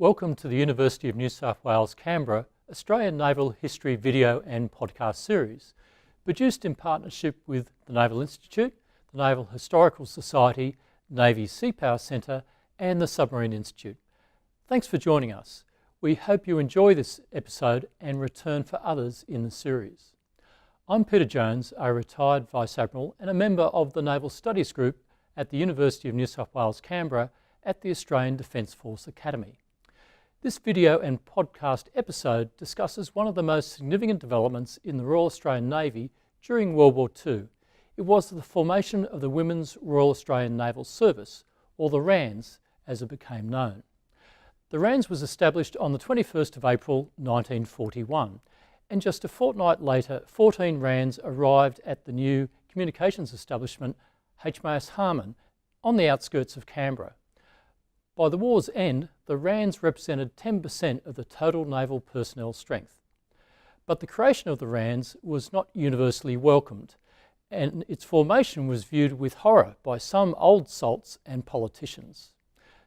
Welcome to the University of New South Wales, Canberra, Australian Naval History video and podcast series, produced in partnership with the Naval Institute, the Naval Historical Society, Naval Seapower Centre and the Submarine Institute. Thanks for joining us. We hope you enjoy this episode and return for others in the series. I'm Peter Jones, a retired Vice Admiral and a member of the Naval Studies Group at the University of New South Wales, Canberra at the Australian Defence Force Academy. This video and podcast episode discusses one of the most significant developments in the Royal Australian Navy during World War II. It was the formation of the Women's Royal Australian Naval Service, or the RANS as it became known. The RANS was established on the 21st of April 1941, and just a fortnight later 14 RANS arrived at the new communications establishment HMAS Harmon on the outskirts of Canberra. By the war's end, the RANS represented 10% of the total naval personnel strength. But the creation of the RANS was not universally welcomed, and its formation was viewed with horror by some old salts and politicians.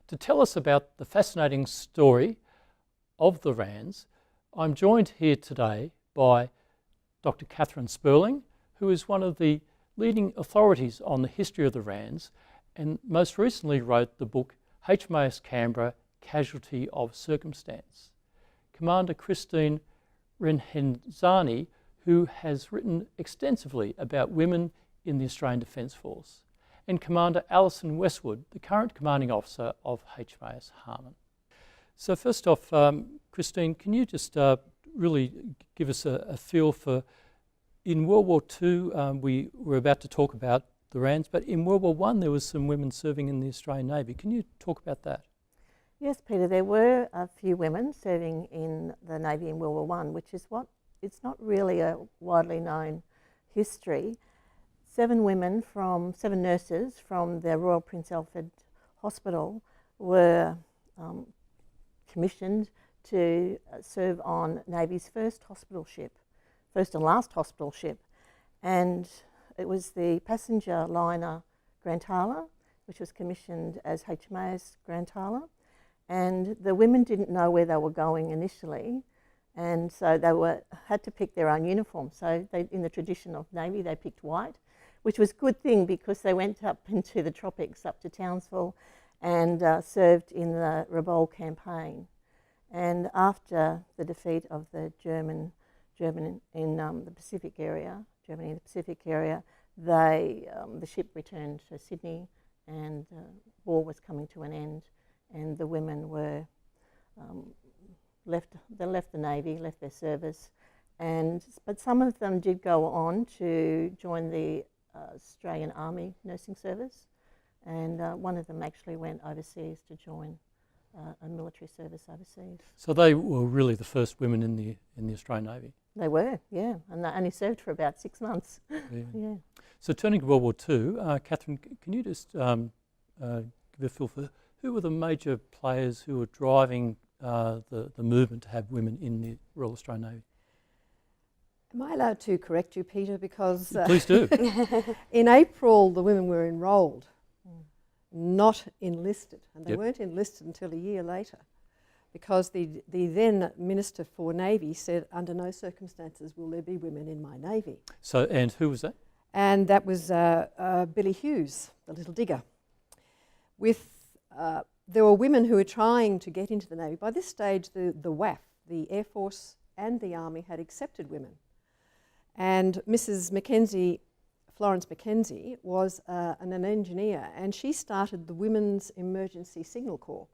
To tell us about the fascinating story of the RANS, I'm joined here today by Dr Kathryn Spurling, who is one of the leading authorities on the history of the RANS and most recently wrote the book HMAS Canberra, Casualty of Circumstance. Commander Christine Reghenzni, who has written extensively about women in the Australian Defence Force, and Commander Alison Westwood, the current commanding officer of HMAS Harmon. So first off, Christine, can you just really give us a feel for, in World War II, we were about to talk about the RANS, but in World War I there was some women serving in the Australian Navy. Can you talk about that? Yes, Peter, there were a few women serving in the Navy in World War I, which is it's not really a widely known history. 7 nurses from the Royal Prince Alfred Hospital were commissioned to serve on Navy's first and last hospital ship. And it was the passenger liner Grantala, which was commissioned as HMAS Grantala. And the women didn't know where they were going initially, and so they had to pick their own uniform. So in the tradition of Navy, they picked white, which was a good thing because they went up into the tropics, up to Townsville, and served in the Rabaul campaign. And after the defeat of the Germany in the Pacific area, the ship returned to Sydney, and war was coming to an end, and the women were left the Navy, left their service, but some of them did go on to join the Australian Army Nursing Service, and one of them actually went overseas to join a military service overseas. So they were really the first women in the Australian Navy? They were, yeah, and they only served for about 6 months. Yeah. So turning to World War II, Kathryn, can you just give a feel for who were the major players who were driving the movement to have women in the Royal Australian Navy? Am I allowed to correct you, Peter? Because please do. In April, the women were enrolled, not enlisted, and they weren't enlisted until a year later, because the then Minister for Navy said, under no circumstances will there be women in my Navy. So, and who was that? And that was Billy Hughes, the little digger. There were women who were trying to get into the Navy. By this stage, the WAF, the Air Force and the Army had accepted women. And Mrs. Florence Mackenzie was an engineer, and she started the Women's Emergency Signal Corps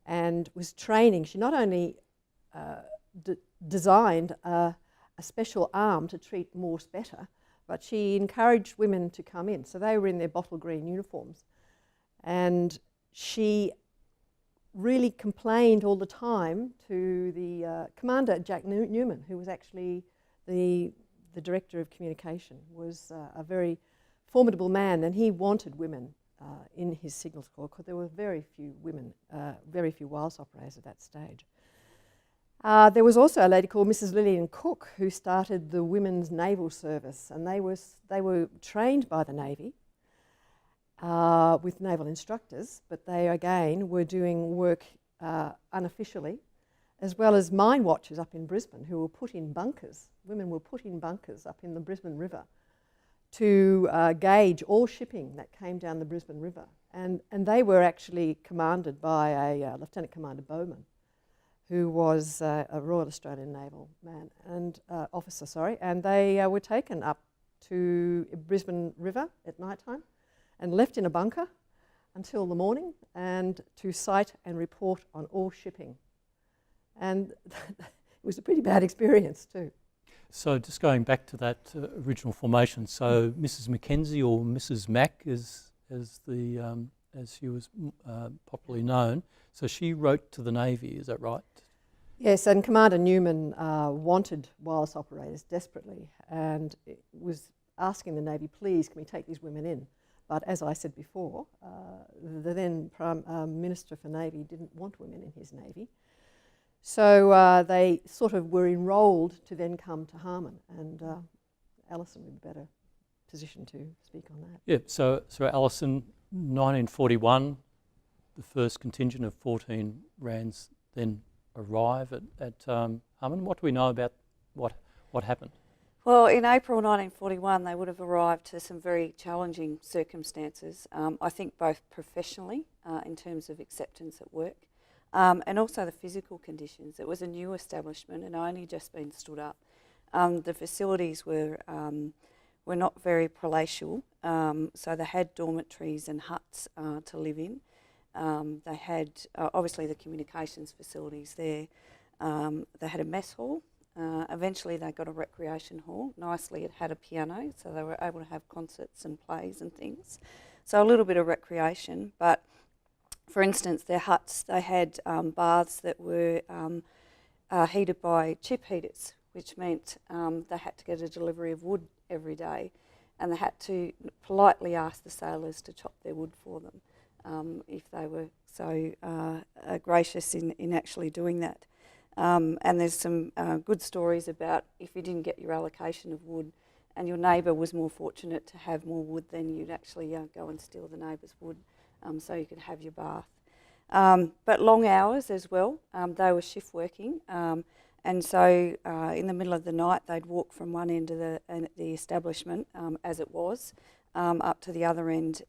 and was training. She not only designed a special arm to treat Morse better, but she encouraged women to come in. So they were in their bottle green uniforms. And she really complained all the time to the Commander Jack Newman, who was actually the Director of Communication, was a very formidable man, and he wanted women in his signals corps because there were very few women, very few wireless operators at that stage. There was also a lady called Mrs. Lillian Cook who started the Women's Naval Service, and they were trained by the Navy with naval instructors, but they again were doing work unofficially, as well as mine watchers up in Brisbane who were put in bunkers. Women were put in bunkers up in the Brisbane River to gauge all shipping that came down the Brisbane River. And they were actually commanded by a Lieutenant Commander Bowman, who was a Royal Australian Naval man and officer, and they were taken up to Brisbane River at night time and left in a bunker until the morning, and to sight and report on all shipping. And it was a pretty bad experience too. So just going back to that original formation, so Mrs. Mackenzie, or Mrs. Mac as she was popularly known, so she wrote to the Navy, is that right? Yes, and Commander Newman wanted wireless operators desperately, and was asking the Navy, please, can we take these women in? But as I said before, the then Prime Minister for Navy didn't want women in his Navy. So they sort of were enrolled to then come to Harmon, and Alison would be better positioned to speak on that. Yeah, so Alison, 1941, the first contingent of 14 RANs then arrive at Harmon. What do we know about what happened? Well, in April 1941, they would have arrived to some very challenging circumstances, I think both professionally in terms of acceptance at work, and also the physical conditions. It was a new establishment and only just been stood up. The facilities were not very palatial, so they had dormitories and huts to live in. They had obviously the communications facilities there. They had a mess hall. Eventually they got a recreation hall. Nicely, it had a piano, so they were able to have concerts and plays and things. So a little bit of recreation, but for instance, their huts, they had baths that were heated by chip heaters, which meant they had to get a delivery of wood every day, and they had to politely ask the sailors to chop their wood for them if they were so gracious in actually doing that. And there's some good stories about if you didn't get your allocation of wood and your neighbour was more fortunate to have more wood, then you'd actually go and steal the neighbour's wood so you could have your bath. But long hours as well. They were shift working, and so in the middle of the night they'd walk from one end of the establishment as it was up to the other end.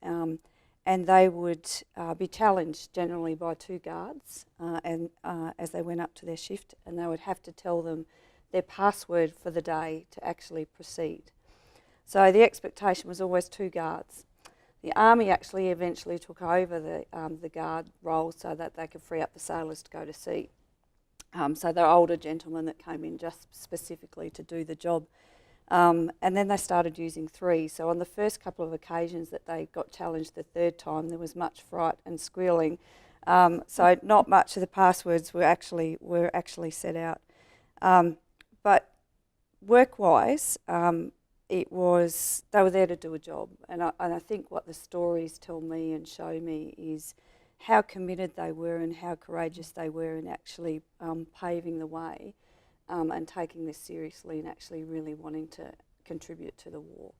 And they would be challenged generally by two guards as they went up to their shift, and they would have to tell them their password for the day to actually proceed. So the expectation was always two guards. The Army actually eventually took over the guard role so that they could free up the sailors to go to sea. So they're older gentlemen that came in just specifically to do the job. And then they started using three. So on the first couple of occasions that they got challenged the third time, there was much fright and squealing. So not much of the passwords were actually set out. But work-wise, they were there to do a job. And I think what the stories tell me and show me is how committed they were and how courageous they were in actually paving the way. And taking this seriously and actually really wanting to contribute to the war.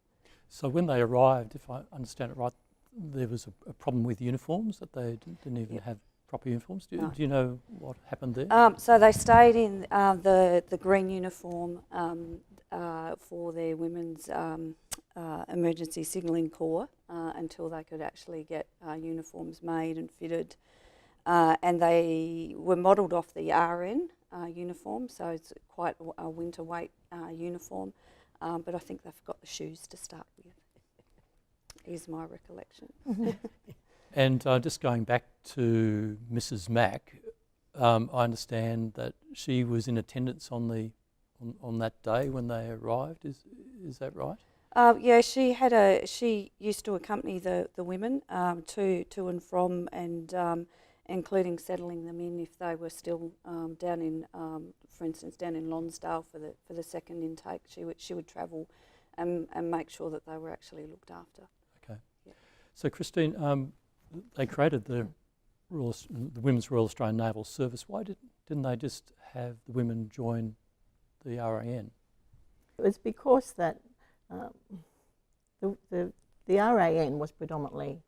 So when they arrived, if I understand it right, there was a problem with uniforms, that they didn't even have proper uniforms. Do you know what happened there? So they stayed in the green uniform for their women's emergency signalling corps until they could actually get uniforms made and fitted. And they were modelled off the RN uniform, so it's quite a winter weight uniform, but I think they forgot the shoes to start with, is my recollection. And just going back to Mrs. Mack, I understand that she was in attendance on that day when they arrived. Is that right? Yeah, she used to accompany the women to and from, and including settling them in if they were still down in, for instance, down in Lonsdale for the second intake. She would travel and make sure that they were actually looked after. Okay. Yeah. So Christine, they created the Women's Royal Australian Naval Service. Why didn't they just have the women join the RAN? It was because that the RAN was predominantly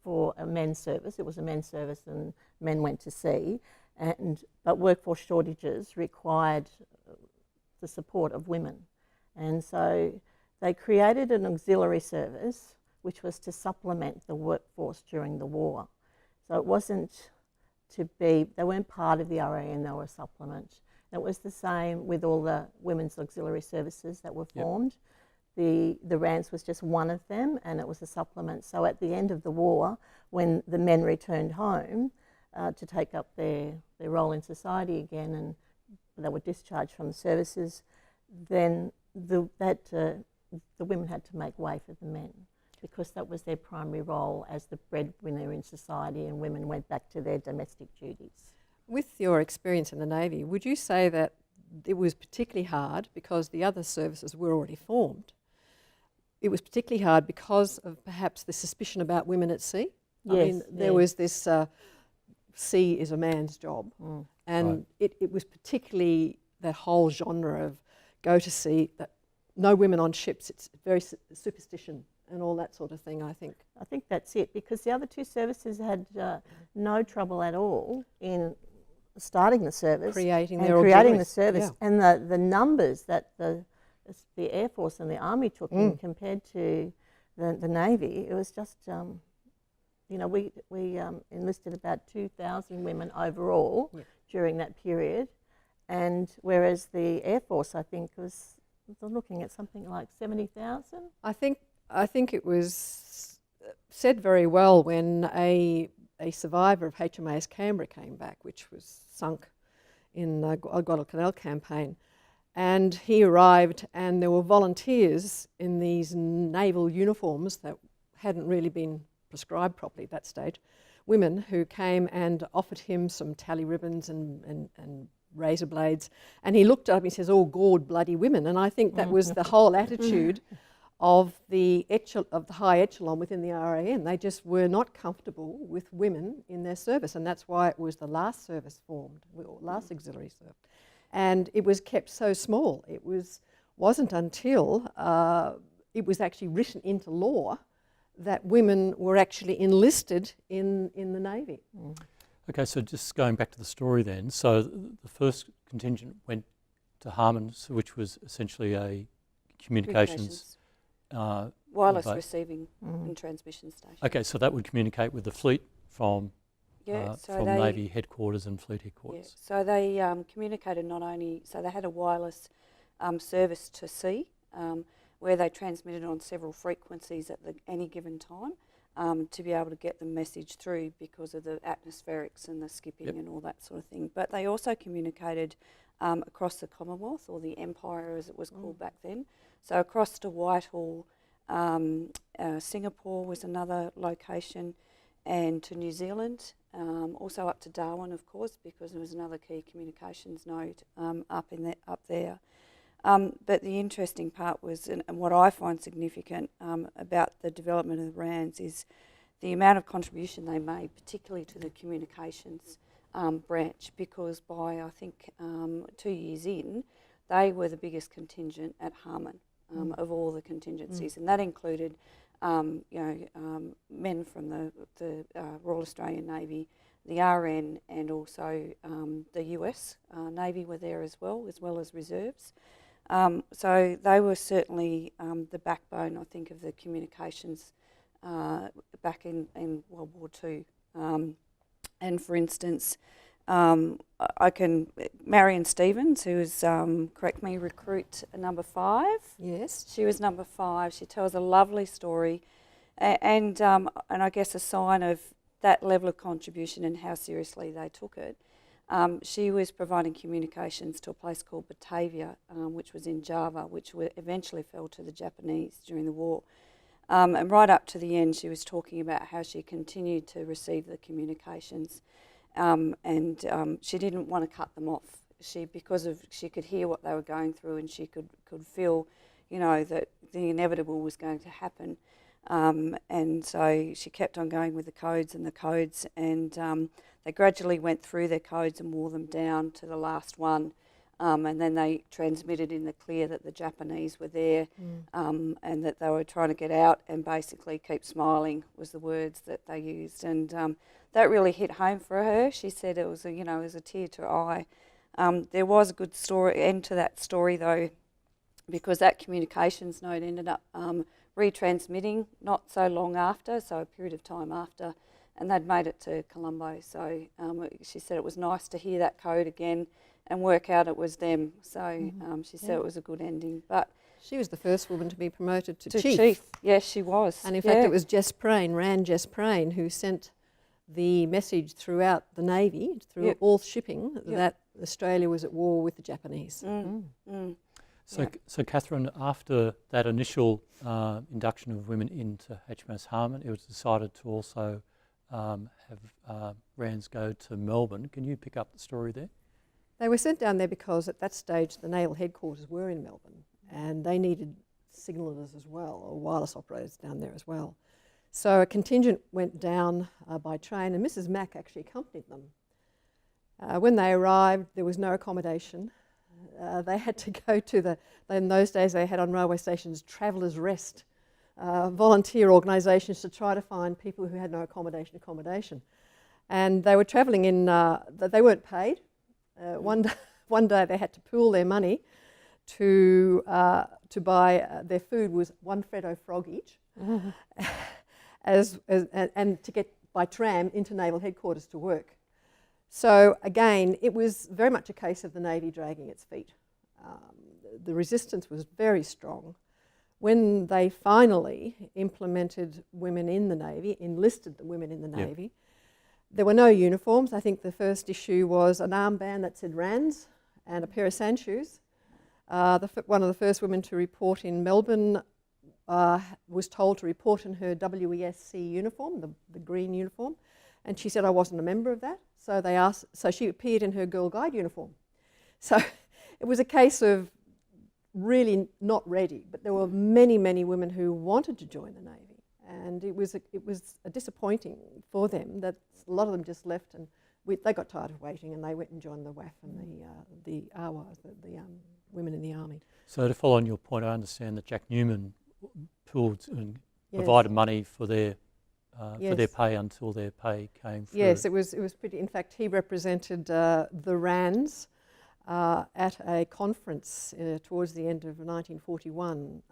for a men's service. It was a men's service and men went to sea, but workforce shortages required the support of women. And so they created an auxiliary service which was to supplement the workforce during the war. So it wasn't they weren't part of the RAN, they were a supplement. It was the same with all the women's auxiliary services that were formed. The RANS was just one of them, and it was a supplement. So at the end of the war, when the men returned home to take up their role in society again, and they were discharged from the services, then the women had to make way for the men, because that was their primary role as the breadwinner in society, and women went back to their domestic duties. With your experience in the Navy, would you say that it was particularly hard because the other services were already formed? It was particularly hard because of perhaps the suspicion about women at sea? Yes, I mean, there was this sea is a man's job, and it was particularly that whole genre of go to sea, that no women on ships, it's very superstition and all that sort of thing, I think. I think that's it, because the other two services had no trouble at all in starting the service, Creating the service, and the numbers that the Air Force and the Army took in compared to the Navy. It was just, we enlisted about 2,000 women overall during that period, and whereas the Air Force, I think, was looking at something like 70,000. I think it was said very well when a survivor of HMAS Canberra came back, which was sunk in the Guadalcanal campaign, and he arrived and there were volunteers in these naval uniforms that hadn't really been prescribed properly at that stage, women who came and offered him some tally ribbons and razor blades, and he looked up and he says, "Oh, Gord, bloody women." And I think that was the whole attitude of the high echelon within the RAN. They just were not comfortable with women in their service, and that's why it was the last service formed, or last auxiliary service. And it was kept so small. It wasn't until it was actually written into law that women were actually enlisted in the Navy. Okay, so just going back to the story then. So the first contingent went to Harmon, which was essentially a communications wireless receiving and transmission station. Okay, so that would communicate with the fleet from Navy headquarters and fleet headquarters. Yeah, so they communicated not only, so they had a wireless service to sea where they transmitted on several frequencies at any given time to be able to get the message through because of the atmospherics and the skipping and all that sort of thing. But they also communicated across the Commonwealth, or the Empire as it was called back then. So across to Whitehall, Singapore was another location, and to New Zealand, also up to Darwin, of course, because there was another key communications node up there. But the interesting part was, and what I find significant about the development of the RANS, is the amount of contribution they made, particularly to the communications branch, because by, I think, 2 years in, they were the biggest contingent at Harmon of all the contingencies, and that included men from the Royal Australian Navy, the RN, and also the US Navy were there as well as reserves. So they were certainly the backbone, I think, of the communications back in World War II. And for instance, Marion Stevens, who was, correct me, recruit number 5. Yes. She was number 5. She tells a lovely story, and I guess a sign of that level of contribution and how seriously they took it. She was providing communications to a place called Batavia, which was in Java, which eventually fell to the Japanese during the war. And right up to the end, she was talking about how she continued to receive the communications, and she didn't want to cut them off. She could hear what they were going through, and she could feel, that the inevitable was going to happen. And so she kept on going with the codes, and they gradually went through their codes and wore them down to the last one, and then they transmitted in the clear that the Japanese were there, and that they were trying to get out, and basically keep smiling was the words that they used, and that really hit home for her. She said it was it was a tear to her eye. There was a good end to that story though, because that communications node ended up retransmitting not so long after, so a period of time after, and they'd made it to Colombo. So she said it was nice to hear that code again and work out it was them. So she said it was a good ending. But she was the first woman to be promoted to chief. Yes, she was. And in fact, it was Jess Prain, RAN Jess Prain, who sent the message throughout the Navy, through all shipping, that Australia was at war with the Japanese. So Kathryn, after that initial induction of women into HMAS Harmon, it was decided to also have RANS go to Melbourne. Can you pick up the story there? They were sent down there because at that stage the naval headquarters were in Melbourne and they needed signallers as well, or wireless operators down there as well. So a contingent went down by train, and Mrs. Mack actually accompanied them. When they arrived, there was no accommodation. They had to go to in those days they had on railway stations travellers' rest, volunteer organisations to try to find people who had no accommodation. And they were travelling in, they weren't paid. One day they had to pool their money to buy their food was one Freddo frog each, and to get by tram into naval headquarters to work. So again, it was very much a case of the Navy dragging its feet. The resistance was very strong. When they finally implemented women in the Navy, enlisted the women in the Navy, there were no uniforms. I think the first issue was an armband that said RANS and a pair of sand shoes. One of the first women to report in Melbourne was told to report in her WESC uniform, the green uniform, and she said I wasn't a member of that. So she appeared in her Girl Guide uniform. So it was a case of really not ready, but there were many, many women who wanted to join the Navy, and it was disappointing for them that a lot of them just left, and they got tired of waiting, and they went and joined the WAF and the AWAs, the women in the Army. So to follow on your point, I understand that Jack Newman pooled and provided money for their pay until their pay came through. Yes, it was pretty. In fact, he represented the RANS at a conference towards the end of 1941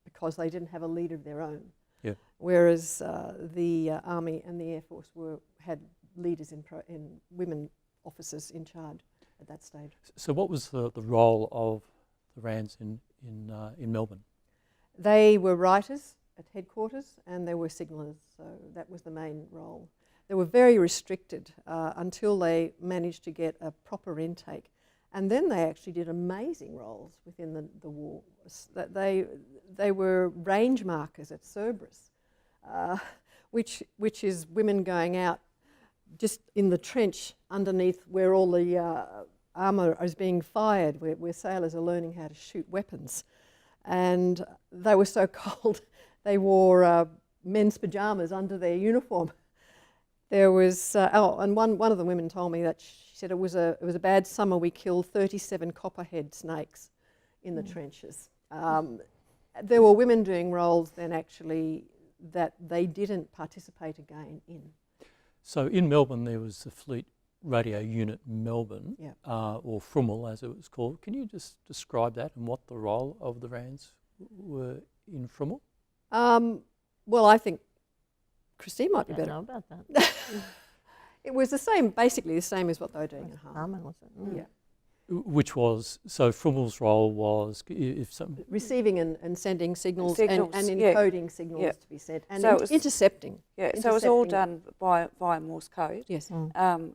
because they didn't have a leader of their own. Yeah. Whereas the Army and the Air Force had leaders in women officers in charge at that stage. So what was the role of the RANS in Melbourne? They were writers at headquarters and they were signallers, so that was the main role. They were very restricted until they managed to get a proper intake, and then they actually did amazing roles within the war. They were range markers at Cerberus, which is women going out just in the trench underneath where all the armour is being fired, where sailors are learning how to shoot weapons. And they were so cold, they wore men's pyjamas under their uniform. There was, and one of the women told me that she said it was a bad summer. We killed 37 copperhead snakes in the trenches. There were women doing roles then actually that they didn't participate again in. So in Melbourne there was the Fleet Radio Unit Melbourne, or FRUML as it was called. Can you just describe that and what the role of the RANS were in FRUML? Well, I think Christine might be better. I don't know about that. It was the same, basically the same as what they were doing at Harmon. Harmon, was it? Yeah. Which was, so FRUML's role was receiving and sending signals and yeah. encoding signals to be sent, and So intercepting. Yeah, so it was all done via Morse code. Yes.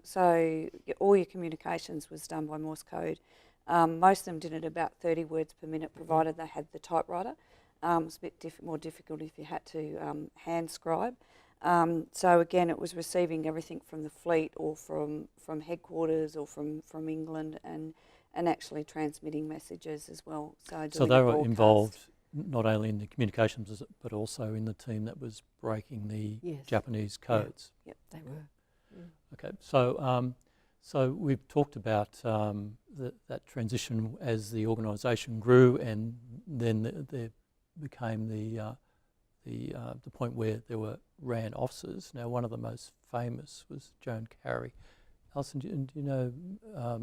So all your communications was done by Morse code. Most of them did it about 30 words per minute, provided they had the typewriter. It was a bit more difficult if you had to hand scribe. So again, it was receiving everything from the fleet or from headquarters or from England and actually transmitting messages as well. So they were involved not only in the communications but also in the team that was breaking the Japanese codes. Yep, they were. Okay, so So we've talked about that transition as the organisation grew, and then there became the point where there were RAN officers. Now, one of the most famous was Joan Carey. Alison, do you know,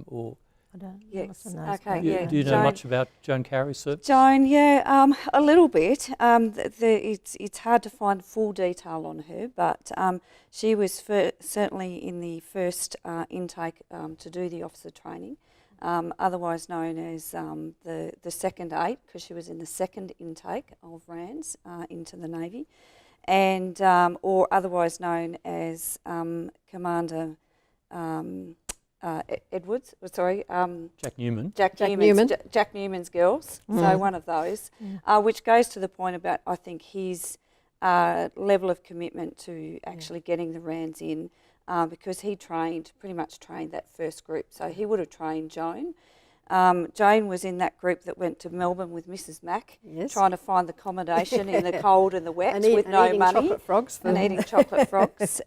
or I don't. Yes. Alison knows Okay, about yeah. that. do you know Joan- much about Joan Carey's service? Joan, yeah, a little bit. It's hard to find full detail on her, but she was certainly in the first intake to do the officer training, otherwise known as the second 8, because she was in the second intake of RANS into the Navy, and or otherwise known as Commander Edwards. Sorry. Jack Newman. Jack Newman's girls, so one of those, which goes to the point about, I think, his level of commitment to actually getting the RANs in, because he pretty much trained that first group. So he would have trained Joan. Joan was in that group that went to Melbourne with Mrs. Mack, trying to find accommodation in the cold and the wet with no eating money. Chocolate frogs And eating chocolate frogs.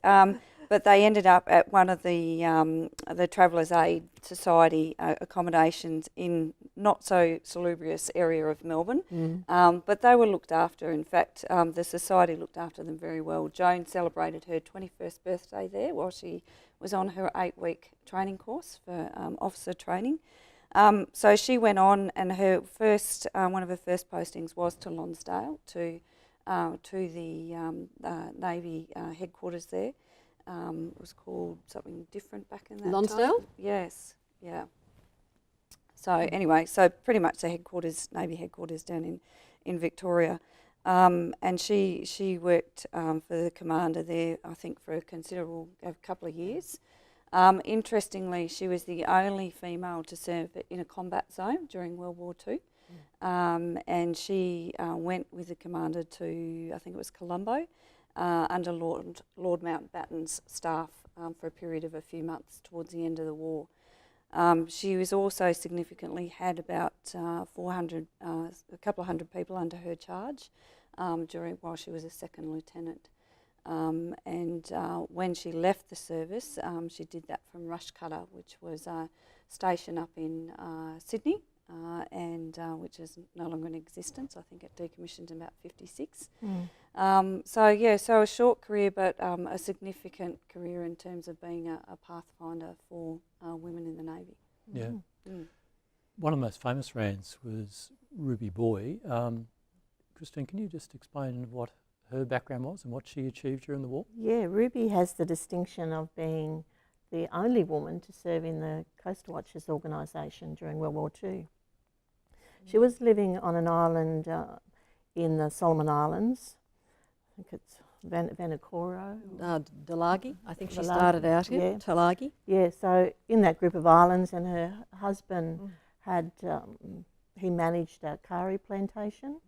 But they ended up at one of the Travellers' Aid Society accommodations in not so salubrious area of Melbourne. But they were looked after. In fact, the society looked after them very well. Joan celebrated her 21st birthday there while she was on her 8-week training course for officer training. So she went on, and her first one of her first postings was to Lonsdale, to the Navy headquarters there. It was called something different back in that Lonsdale? time. Yes, yeah. So anyway, so pretty much the headquarters, Navy headquarters down in Victoria. And she worked for the commander there, I think, for a couple of years. Interestingly, she was the only female to serve in a combat zone during World War II. And she went with the commander to, I think it was Colombo, under Lord Mountbatten's staff for a period of a few months towards the end of the war. She was also significantly had about a couple of hundred people under her charge while she was a second lieutenant. And when she left the service, she did that from Rushcutter, which was a station up in Sydney, and which is no longer in existence. I think it decommissioned in about 56. So a short career, but a significant career in terms of being a pathfinder for women in the Navy. Yeah. One of the most famous RANs was Ruby Boy. Christine, can you just explain what her background was and what she achieved during the war? Yeah, Ruby has the distinction of being the only woman to serve in the Coast Watchers organisation during World War II. She was living on an island in the Solomon Islands. I think it's Vanikoro. Dalagi, I think she Dalagi, started out here. yeah. Talagi. Yeah, so in that group of islands, and her husband had, he managed a kauri plantation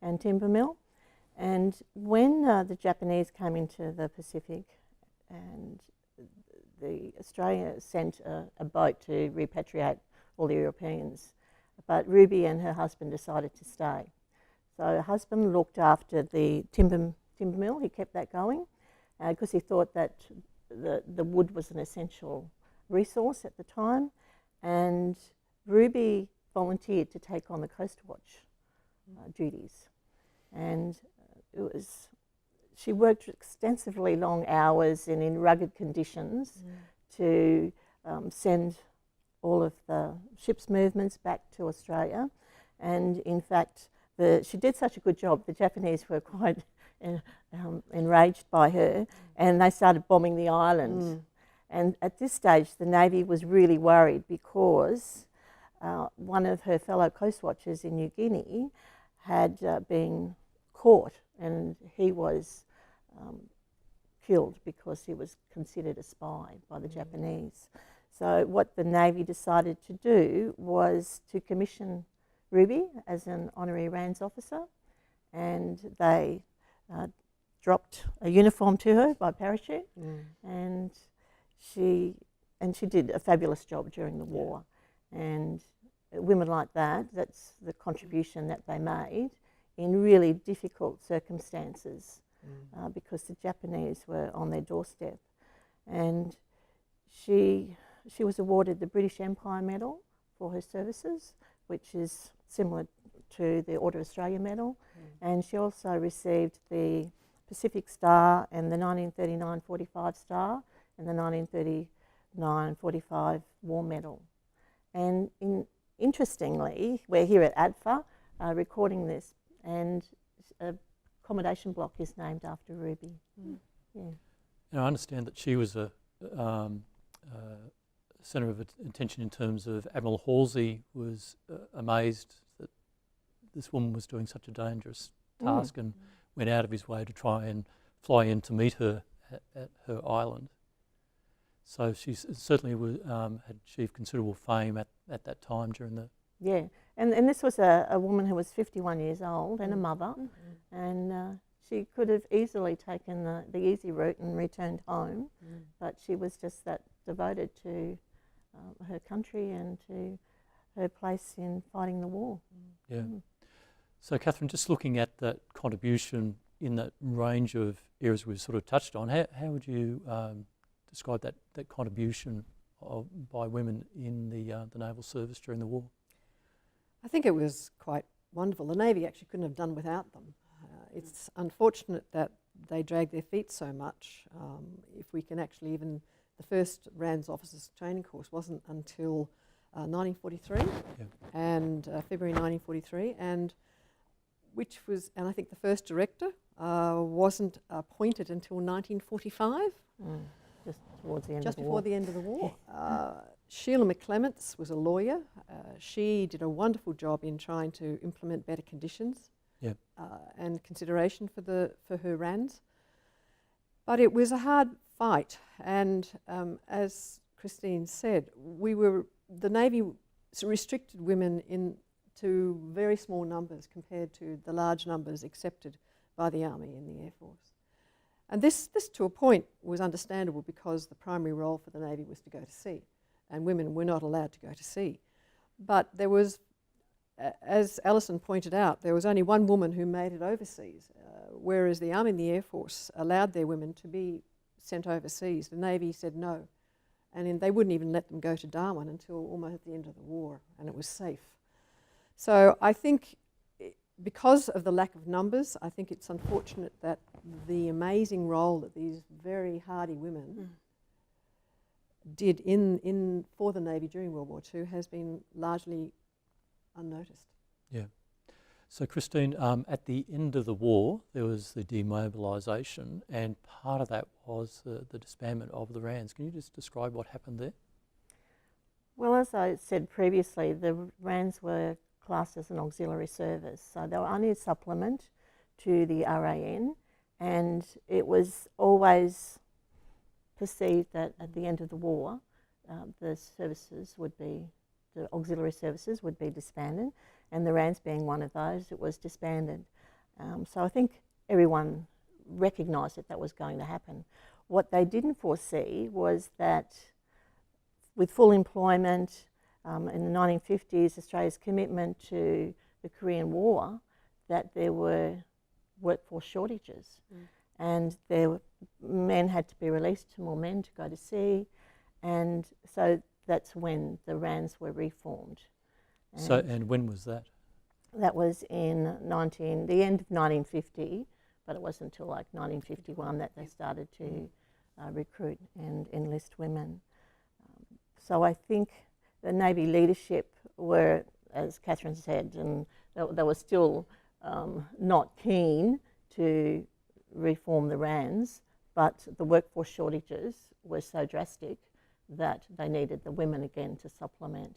and timber mill. And when the Japanese came into the Pacific, and the Australia sent a boat to repatriate all the Europeans, but Ruby and her husband decided to stay. So her husband looked after the timber mill. He kept that going because he thought that the wood was an essential resource at the time. And Ruby volunteered to take on the Coast Watch duties. And she worked extensively long hours and in rugged conditions to send all of the ship's movements back to Australia. And in fact, she did such a good job, the Japanese were quite enraged by her, and they started bombing the island. And at this stage, the Navy was really worried because one of her fellow coast watchers in New Guinea had been caught, and he was killed because he was considered a spy by the Japanese. So what the Navy decided to do was to commission Ruby as an honorary RANS officer, and they dropped a uniform to her by parachute, and she did a fabulous job during the war. And women like that, that's the contribution that they made in really difficult circumstances because the Japanese were on their doorstep. And she she was awarded the British Empire Medal for her services, which is similar to the Order of Australia Medal. And she also received the Pacific Star and the 1939-45 Star and the 1939-45 War Medal. And interestingly, we're here at ADFA recording this, and a accommodation block is named after Ruby. Yeah. Now, I understand that she was a centre of attention in terms of Admiral Halsey was amazed that this woman was doing such a dangerous task and went out of his way to try and fly in to meet her at her island. So she certainly had achieved considerable fame at that time during the... Yeah, and this was a woman who was 51 years old and a mother, and she could have easily taken the easy route and returned home, but she was just that devoted to her country and to her place in fighting the war. Yeah. So Kathryn, just looking at that contribution in that range of areas we've sort of touched on, how would you describe that contribution by women in the naval service during the war? I think it was quite wonderful. The Navy actually couldn't have done without them. It's unfortunate that they dragged their feet so much. If we can actually even, the first RANS officers training course wasn't until 1943 and February 1943, and I think the first director wasn't appointed until 1945. Just towards the end just of the before war. the end of the war. Sheila McClements was a lawyer. She did a wonderful job in trying to implement better conditions and consideration for her RANs. But it was a hard fight, and as Christine said, the Navy restricted women to very small numbers compared to the large numbers accepted by the Army and the Air Force. And this to a point was understandable because the primary role for the Navy was to go to sea, and women were not allowed to go to sea. But there was, as Alison pointed out, there was only one woman who made it overseas, whereas the Army and the Air Force allowed their women to be sent overseas. The Navy said no, and they wouldn't even let them go to Darwin until almost at the end of the war, and it was safe. So I think because of the lack of numbers, I think it's unfortunate that the amazing role that these very hardy women did for the Navy during World War II has been largely unnoticed. Yeah. So Christine, at the end of the war, there was the demobilisation, and part of that was the disbandment of the RANS. Can you just describe what happened there? Well, as I said previously, the RANS were classed as an auxiliary service, so they were only a supplement to the RAN, and it was always perceived that at the end of the war the auxiliary services would be disbanded, and the RANS being one of those, it was disbanded. So I think everyone recognised that was going to happen. What they didn't foresee was that with full employment in the 1950s, Australia's commitment to the Korean War, that there were workforce shortages, and men had to be released, more men to go to sea, and so that's when the RANS were reformed. And when was that? That was in the end of 1950, but it wasn't until like 1951 that they started to recruit and enlist women. So I think the Navy leadership were, as Kathryn said, and they were still not keen to reform the RANS, but the workforce shortages were so drastic that they needed the women again to supplement.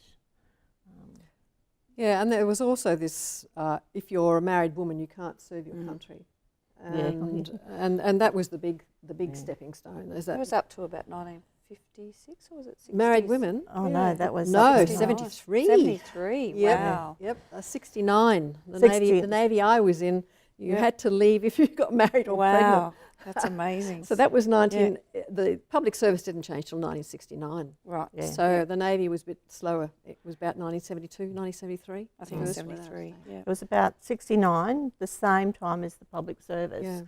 Yeah, and there was also this, if you're a married woman, you can't serve your country. And that was the big stepping stone. It was up to about 1956, or was it 60s? Married women? Oh no, that was... No, 69. 73. 73, Yep. wow. Yep, 69. The Navy I was in, you had to leave if you got married or pregnant. Wow, that's amazing. So that was the public service didn't change till 1969. Right. Yeah. So the Navy was a bit slower. It was about 1972, 1973. I think it was 73, yeah. It was about 69, the same time as the public service. Yeah.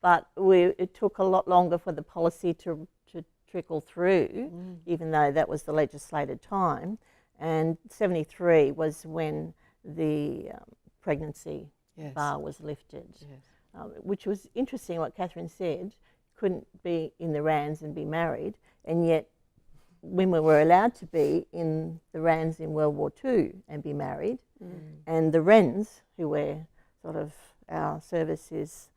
But it took a lot longer for the policy to trickle through, even though that was the legislated time. And 73 was when the pregnancy bar was lifted, which was interesting what Kathryn said. Couldn't be in the RANS and be married, and yet women were allowed to be in the RANS in World War II and be married. And the WRANS, who were sort of our services,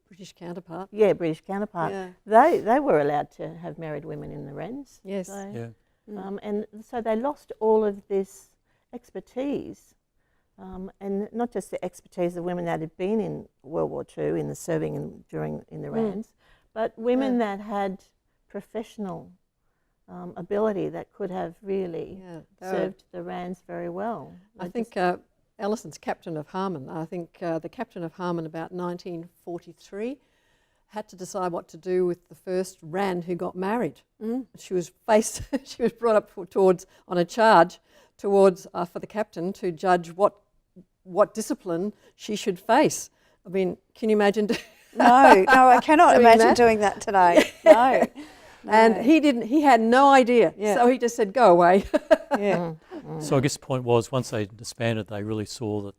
British counterpart. Yeah, British counterpart. Yeah. They were allowed to have married women in the RANS. Yes. So, and so they lost all of this expertise, and not just the expertise of women that had been in World War II in the serving and in the RANS, but women that had professional ability that could have really served the RANS very well. I think Alison's captain of Harmon, I think the captain of Harmon about 1943 had to decide what to do with the first RAN who got married. She was she was brought up on a charge towards for the captain to judge what discipline she should face. I mean, can you imagine? No, I cannot imagine doing that today. No. And he didn't. He had no idea. So he just said, "Go away." So I guess the point was, once they disbanded, they really saw that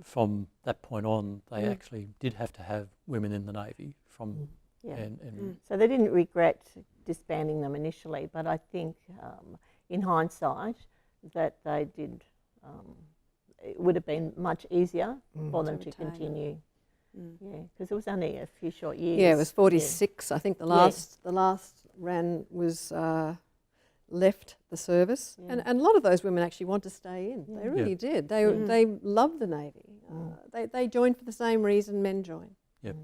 from that point on, they actually did have to have women in the Navy. So they didn't regret disbanding them initially, but I think in hindsight that they did. It would have been much easier for them to continue. Yeah, because it was only a few short years. Yeah, it was 46. I think the last RAN was left the service, and a lot of those women actually want to stay in. They really did. They loved the Navy. They joined for the same reason men join. Yep.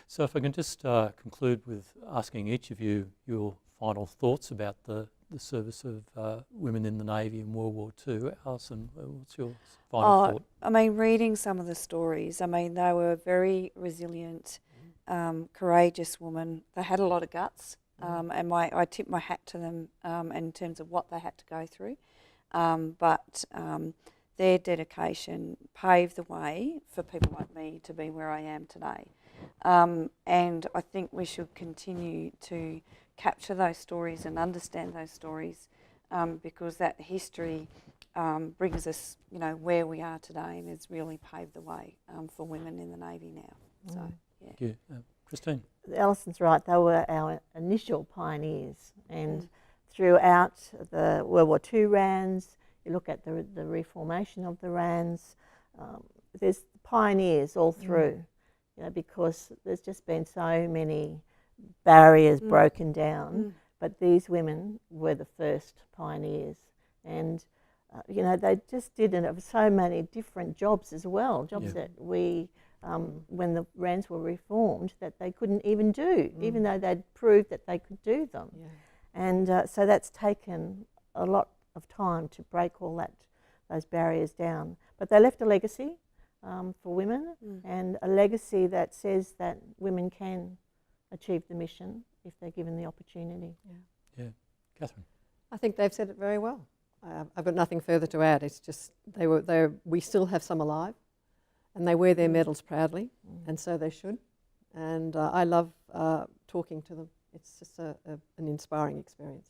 So if I can just conclude with asking each of you your final thoughts about the service of women in the Navy in World War II. Alison, what's your final thought? I mean, reading some of the stories, I mean, they were very resilient, courageous women. They had a lot of guts, and I tip my hat to them in terms of what they had to go through. But their dedication paved the way for people like me to be where I am today. And I think we should continue to capture those stories and understand those stories, because that history brings us, where we are today, and has really paved the way for women in the Navy now. So, yeah. Thank you. Christine? Alison's right. They were our initial pioneers, and throughout the World War II RANS, you look at the reformation of the RANS. There's pioneers all through, because there's just been so many barriers broken down, but these women were the first pioneers, and they just did so many different jobs as well, jobs that we, when the RANS were reformed, that they couldn't even do, even though they'd proved that they could do them. And so that's taken a lot of time to break all those barriers down. But they left a legacy for women, and a legacy that says that women can achieve the mission if they're given the opportunity. Yeah. Kathryn? I think they've said it very well. I've got nothing further to add. It's just we still have some alive, and they wear their medals proudly, and so they should. And I love talking to them. It's just an inspiring experience.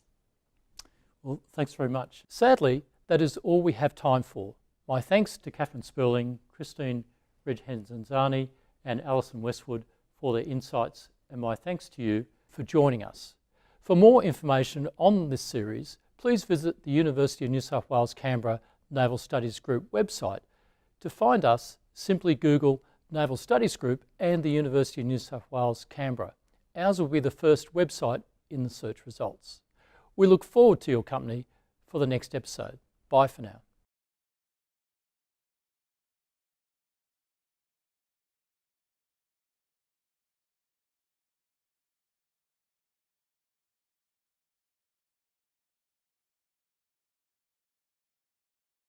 Well, thanks very much. Sadly, that is all we have time for. My thanks to Kathryn Spurling, Christine Reghenzni, and Alison Westwood for their insights, and my thanks to you for joining us. For more information on this series, please visit the University of New South Wales Canberra Naval Studies Group website. To find us, simply Google Naval Studies Group and the University of New South Wales Canberra. Ours will be the first website in the search results. We look forward to your company for the next episode. Bye for now.